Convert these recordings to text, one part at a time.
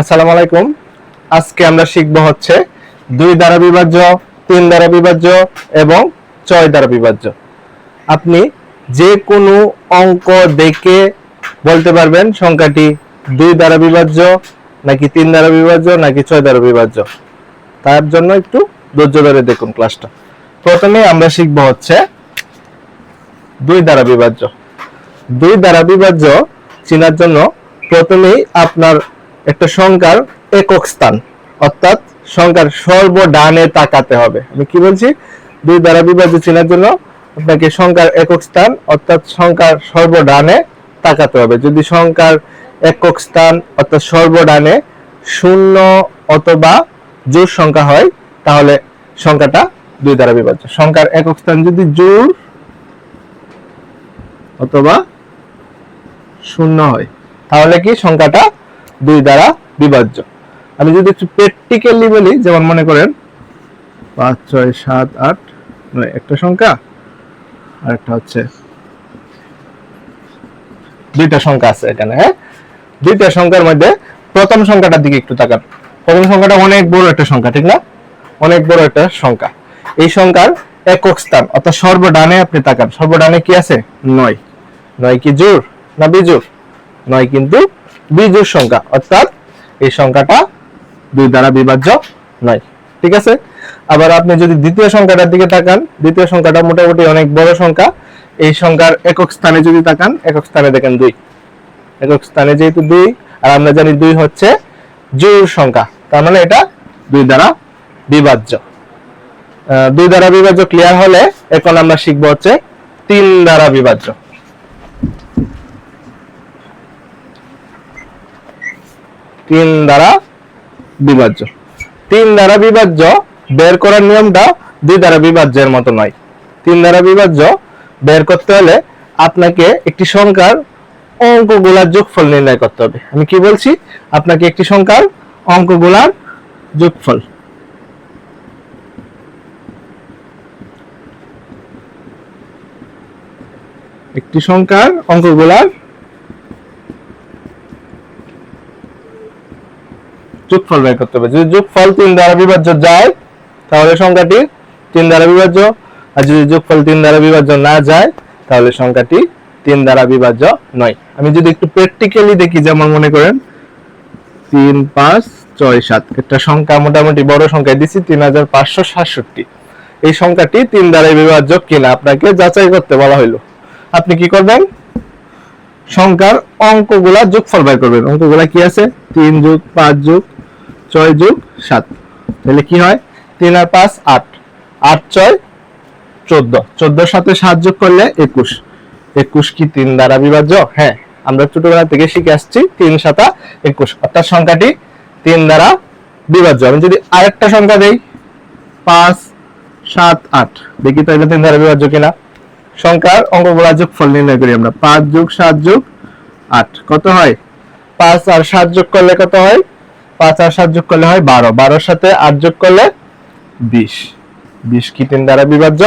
আসসালামু আলাইকুম। আজকে আমরা শিখব হচ্ছে 2 দ্বারা বিভাজ্য, 3 দ্বারা বিভাজ্য এবং 6 দ্বারা বিভাজ্য। আপনি যে কোনো অঙ্ক দেখে বলতে পারবেন সংখ্যাটি 2 দ্বারা বিভাজ্য নাকি 3 দ্বারা বিভাজ্য নাকি 6 দ্বারা বিভাজ্য। তার জন্য একটু ধৈর্য ধরে দেখুন ক্লাসটা। প্রথমে আমরা শিখব হচ্ছে 2 দ্বারা বিভাজ্য। 2 দ্বারা বিভাজ্য চেনার জন্য প্রথমেই আপনার একটা সংখ্যার একক স্থান অর্থাৎ সংখ্যার সর্বডানে তাকাতে হবে। আমি কি বলছি? 2 দ্বারা বিভাজ্য চেনার জন্য আপনাকে সংখ্যার একক স্থান অর্থাৎ সংখ্যার সর্বডানে তাকাতে হবে। যদি সংখ্যার একক স্থান অর্থাৎ সর্বডানে 0 অথবা জোড় সংখ্যা হয় তাহলে সংখ্যাটা 2 দ্বারা বিভাজ্য। সংখ্যার একক স্থান যদি জোড় অথবা 0 হয় তাহলে কি সংখ্যাটা 2 দ্বারা বিভাজ্য। আমি যদি একটু প্র্যাকটিক্যালি বলি, যেমন মনে করেন 5 6 7 8 9 একটা সংখ্যা আর একটা হচ্ছে দুইটা সংখ্যা আছে এখানে। হ্যাঁ, দুইটা সংখ্যার মধ্যে প্রথম সংখ্যাটার দিকে একটু তাকান। প্রথম সংখ্যাটা অনেক বড় একটা সংখ্যা, ঠিক না? অনেক বড় একটা সংখ্যা। এই সংখ্যার একক স্থান অর্থাৎ সর্বডানে আপনি তাকান। সর্বডানে কি আছে? 9। 9 কি জোড় না বিজোড়? 9 কিন্তু বিজোড় সংখ্যা অর্থাৎ এই সংখ্যাটা 2 দ্বারা বিভাজ্য নয়। ঠিক আছে। আবার আপনি যদি দ্বিতীয় সংখ্যাটার দিকে তাকান, দ্বিতীয় সংখ্যাটা মোটামুটি অনেক বড় সংখ্যা। এই সংখ্যার একক স্থানে যদি তাকান, একক স্থানে দেখেন 2। একক স্থানে যেহেতু 2 আর আমরা জানি 2 হচ্ছে জোড় সংখ্যা, তার মানে এটা 2 দ্বারা বিভাজ্য। 2 দ্বারা বিভাজ্য ক্লিয়ার হলে এখন আমরা শিখব হচ্ছে 3 দ্বারা বিভাজ্য। 3 দ্বারা বিভাজ্য। 3 দ্বারা বিভাজ্য বের করার নিয়মটা 2 দ্বারা বিভাজ্যের মতো নয়। 3 দ্বারা বিভাজ্য বের করতে হলে আপনাকে একটি সংখ্যার অঙ্কগুলোর যোগফল নির্ণয় করতে হবে। আমি কি বলছি? আপনাকে একটি সংখ্যার অঙ্কগুলোর যোগফল, একটি সংখ্যার অঙ্কগুলোর যোগফল বের করতে হবে। যদি যোগফল 3 দ্বারা বিভাজ্য যায় তাহলে সংখ্যাটি 3 দ্বারা বিভাজ্য, আর যদি যোগফল 3 দ্বারা বিভাজ্য না যায় তাহলে সংখ্যাটি 3 দ্বারা বিভাজ্য নয়। আমি যদি একটু প্র্যাকটিক্যালি দেখি, যেমন মনে করেন 3 5 6 7 একটা সংখ্যা, মোটামুটি বড় সংখ্যা দিছি 3567। এই সংখ্যাটি 3 দ্বারা বিভাজ্য কিনা আপনাকে যাচাই করতে বলা হলো। আপনি কি করবেন? সংখ্যার অঙ্কগুলা যোগফল বের করবেন। অঙ্কগুলা কি আছে? 3 যোগ 5 যোগ 6 যোগ 7। তাহলে কি হয়? 3 আর 5 8, 8 6 14, 14 সাথে 7 যোগ করলে 21। 21 কি 3 দ্বারা বিভাজ্য? হ্যাঁ, আমরা ছোটবেলা থেকে শিখে আসছি 3 7 21 অর্থাৎ সংখ্যাটি 3 দ্বারা বিভাজ্য। আমি যদি আরেকটা সংখ্যা দেই 5 7 8, দেখি তো এটা 3 দ্বারা বিভাজ্য কিনা। সংখ্যার অঙ্কগুলা যোগফল নির্ণয় করি আমরা। 5 যোগ 7 যোগ 8 কত হয়? 5 আর 7 যোগ করলে কত হয়? 5 আর 7 যোগ করলে হয় 12। 12 সাথে 8 যোগ করলে 20। 20 কি 3 দ্বারা বিভাজ্য?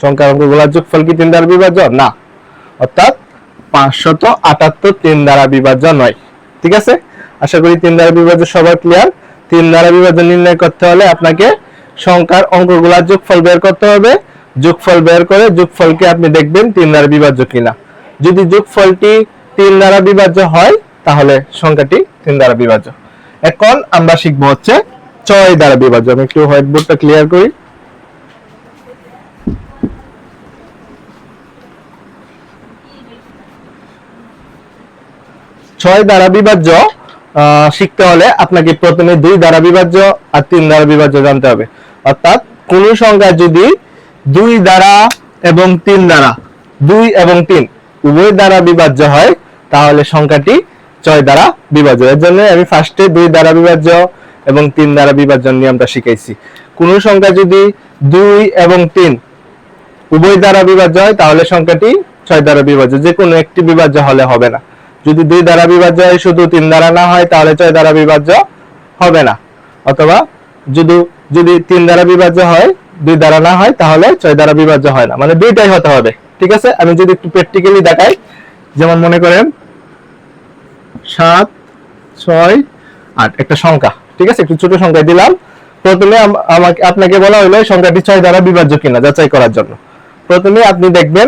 সংখ্যার অঙ্কগুলোর যোগফল কি 3 দ্বারা বিভাজ্য? না, অর্থাৎ 578 3 দ্বারা বিভাজ্য নয়। ঠিক আছে, আশা করি 3 দ্বারা বিভাজ্য সবার ক্লিয়ার। 3 দ্বারা বিভাজ্য নির্ণয় করতে হলে আপনাকে সংখ্যার অঙ্কগুলোর যোগফল বের করতে হবে। যোগফল বের করে যোগফলকে আপনি দেখবেন 3 দ্বারা বিভাজ্য কিনা। যদি যোগফলটি 3 দ্বারা বিভাজ্য হয় তাহলে সংখ্যাটি 3 দ্বারা বিভাজ্য। এখন আমরা শিখব হচ্ছে 6 দ্বারা বিভাজ্য। আমি একটু হোয়াইট বোর্ডটা ক্লিয়ার করি। 6 দ্বারা বিভাজ্য শিখতে হলে আপনাকে প্রথমে 2 দ্বারা বিভাজ্য আর 3 দ্বারা বিভাজ্য জানতে হবে। অর্থাৎ কোন সংখ্যা যদি 2 দ্বারা এবং 3 দ্বারা, 2 এবং 3 উভয় দ্বারা বিভাজ্য হয় তাহলে সংখ্যাটি 6 দ্বারা বিভাজ্য। এর জন্য আমি ফার্স্টে 2 দ্বারা বিভাজ্য এবং 3 দ্বারা বিভাজ্য নিয়মটা শিখাইছি। কোন সংখ্যা যদি 2 এবং 3 উভয় দ্বারা বিভাজ্য হয় তাহলে সংখ্যাটি 6 দ্বারা বিভাজ্য। যে কোনো একটি বিভাজ্য হলে হবে না। যদি 2 দ্বারা বিভাজ্য হয় শুধু 3 দ্বারা না হয় তাহলে 6 দ্বারা বিভাজ্য হবে না। অথবা যদি 3 দ্বারা বিভাজ্য হয় 2 দ্বারা না হয় তাহলে 6 দ্বারা বিভাজ্য হয় না, মানে দুইটাই হতে হবে। ঠিক আছে, আমি যদি একটু প্র্যাকটিক্যালি দেখাই, যেমন মনে করেন 7 6 8 একটা সংখ্যা, ঠিক আছে, একটু ছোট সংখ্যায় দিলাম। প্রথমে আপনাকে বলা হলো সংখ্যাটি 6 দ্বারা বিভাজ্য কিনা যাচাই করার জন্য। প্রথমে আপনি দেখবেন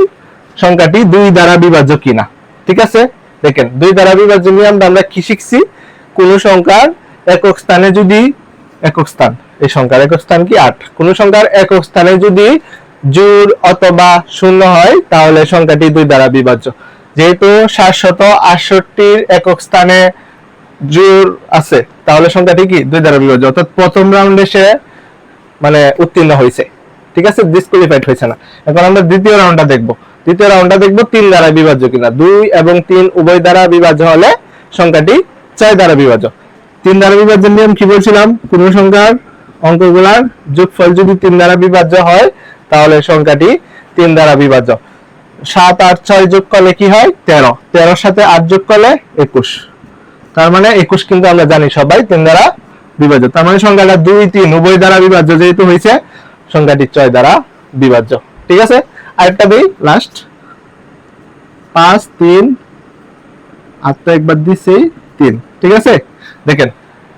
সংখ্যাটি 2 দ্বারা বিভাজ্য কিনা, ঠিক আছে। দেখেন 2 দ্বারা বিভাজ্য নিয়মটা আমরা কি শিখছি, কোন সংখ্যার একক স্থানে যদি একক স্থান, এই সংখ্যার একক স্থান কি 8, কোন সংখ্যার একক স্থানে যদি জোড় অথবা শূন্য হয় তাহলে সংখ্যাটি 2 দ্বারা বিভাজ্য। যেহেতু 768 একক স্থানে জোড় আছে তাহলে সংখ্যাটি কি 2 দ্বারা বিভাজ্য, অর্থাৎ প্রথম রাউন্ডে সে মানে উত্তীর্ণ হয়েছে, ঠিক আছে, ডিসকোয়ালিফাইড হয়েছে না। এখন আমরা দ্বিতীয় রাউন্ডটা দেখব। দ্বিতীয় রাউন্ডটা দেখব 3 দ্বারা বিভাজ্য কিনা। 2 এবং 3 উভয় দ্বারা বিভাজ্য হলে সংখ্যাটি 6 দ্বারা বিভাজ্য। 3 দ্বারা বিভাজ্যের নিয়ম কি বলছিলাম, কোন সংখ্যার অঙ্কগুলোর যোগফল যদি 3 দ্বারা বিভাজ্য হয় তাহলে সংখ্যাটি 3 দ্বারা বিভাজ্য। 7 8 6 যোগ করলে কি হয় 13, 13 এর সাথে 8 যোগ করলে 21, তার মানে 21 কিন্তু আমরা জানি সবাই 3 দ্বারা বিভাজ্য। তার মানে সংখ্যাটা 2 3 উভয় দ্বারা বিভাজ্য যেহেতু হয়েছে সংখ্যাটি 6 দ্বারা বিভাজ্য, ঠিক আছে। আরেকটা দিই লাস্ট, 5 3 8 তো একবার দিছি 3, ঠিক আছে। দেখেন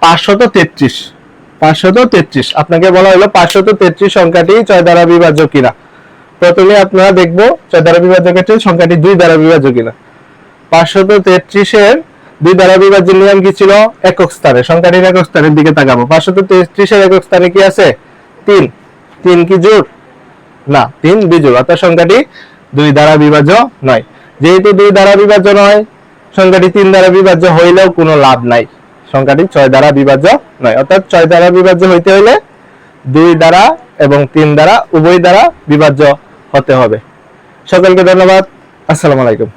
533 আপনাকে বলা হলো 533 সংখ্যাটি 6 দ্বারা বিভাজ্য কিনা। প্রথমে আপনারা দেখবো 6 দ্বারা বিভাজ্য ক্ষেত্রে সংখ্যাটি 2 দ্বারা বিভাজ্য কিনা। 533 এর 2 দ্বারা বিভাজ্যের নিয়ম কি ছিল, একক স্থানে, সংখ্যাটির একক স্থানের দিকে তাকাবো। 533 এর একক স্থানে কি আছে 3, 3 কি জোড় না, 3 বিজোড়, অর্থাৎ সংখ্যাটি 2 দ্বারা বিভাজ্য নয়। যেহেতু 2 দ্বারা বিভাজ্য নয়, সংখ্যাটি 3 দ্বারা বিভাজ্য হইলেও কোনো লাভ নাই, সংখ্যাটি 6 দ্বারা বিভাজ্য নয়। অর্থাৎ 6 দ্বারা বিভাজ্য হইতে হলে 2 দ্বারা এবং 3 দ্বারা উভয় দ্বারা বিভাজ্য হতে হবে। সকলকে ধন্যবাদ, আসসালামু আলাইকুম।